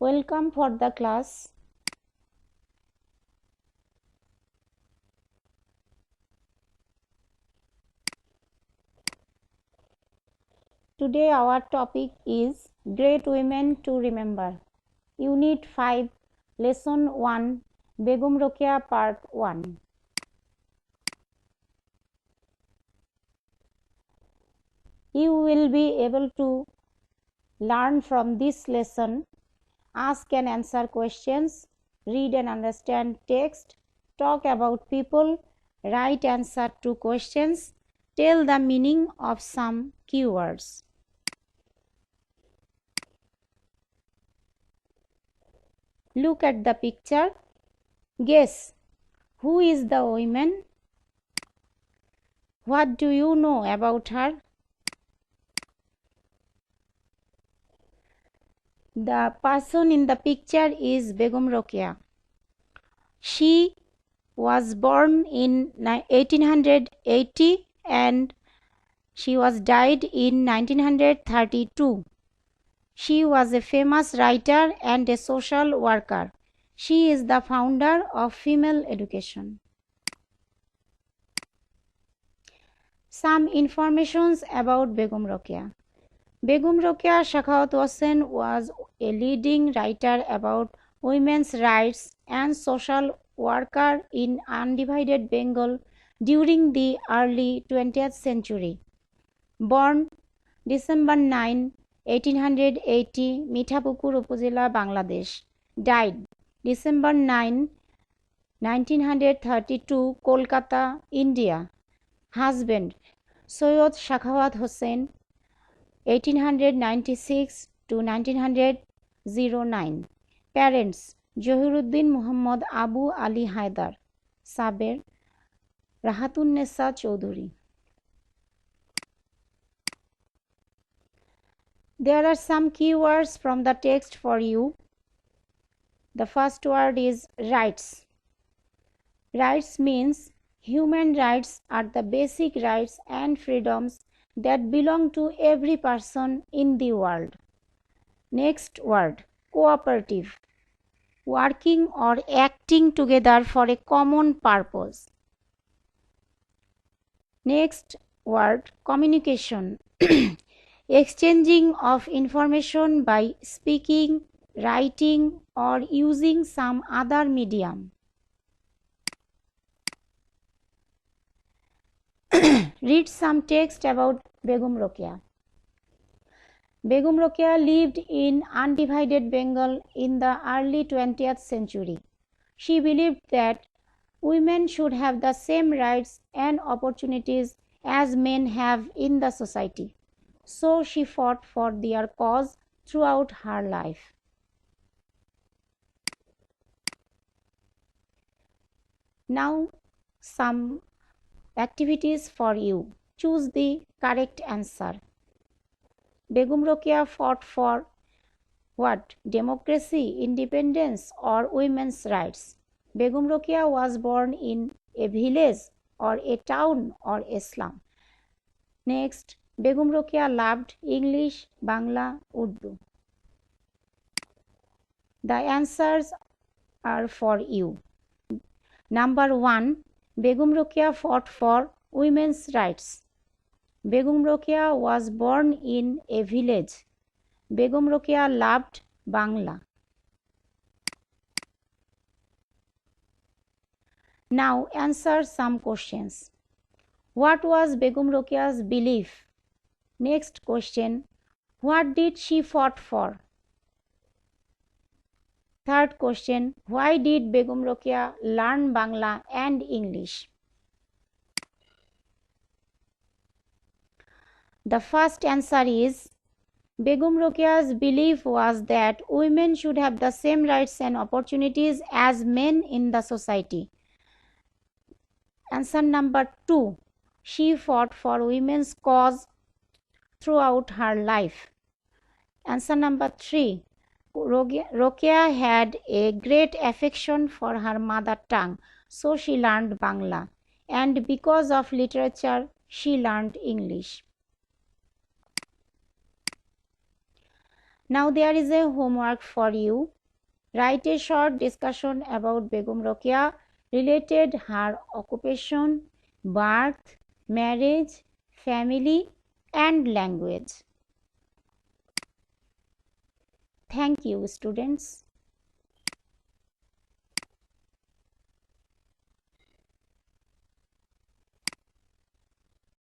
Welcome for the class. Today our topic is Great Women to Remember. Unit 5, Lesson 1, Begum Rokeya Part 1. You will be able to learn from this lesson, ask and answer questions, read and understand text, talk about people, write answer to questions, tell the meaning of some keywords. Look at the picture. Guess, who is the woman? What do you know about her? The person in the picture is Begum Rokeya. She was born in 1880 and she was died in 1932. She was a famous writer and a social worker. She is the founder of female education. Some informations about Begum Rokeya. Begum Rokeya Sakhawat Hossain was a leading writer about women's rights and social worker in undivided Bengal during the early 20th century. Born December 9, 1880, Mithapukur Upazila, Bangladesh. Died December 9, 1932, Kolkata, India. Husband Soyod Sakhawat Hossain, 1896 to 1909. Parents Johiruddin Muhammad Abu Ali Haidar. Saber Rahatunnesa Chaudhuri. There are some keywords from the text for you. The first word is rights. Rights means human rights are the basic rights and freedoms that belong to every person in the world. Next word, cooperative. Working or acting together for a common purpose. Next word, communication. Exchanging of information by speaking, writing, or using some other medium. Read some text about Begum Rokeya. Begum Rokeya lived in undivided Bengal in the early 20th century. She believed that women should have the same rights and opportunities as men have in the society. So she fought for their cause throughout her life. Now some activities for you. Choose the correct answer. Begum Rokeya fought for what? Democracy, independence, or women's rights. Begum Rokeya was born in a village or a town or a slum. Next, Begum Rokeya loved English, Bangla, Urdu. The answers are for you. Number 1, Begum Rokeya fought for women's rights. Begum Rokeya was born in a village. Begum Rokeya loved Bangla. Now answer some questions. What was Begum Rokeya's belief? Next question, what did she fought for? Third question, why did Begum Rokeya learn Bangla and English? The first answer is Begum Rokeya's belief was that women should have the same rights and opportunities as men in the society. Answer number 2, she fought for women's cause throughout her life. Answer number 3, Rokeya had a great affection for her mother tongue, so she learned Bangla, and because of literature, she learned English. Now there is a homework for you. Write a short discussion about Begum Rokeya related her occupation, birth, marriage, family and language. Thank you, students.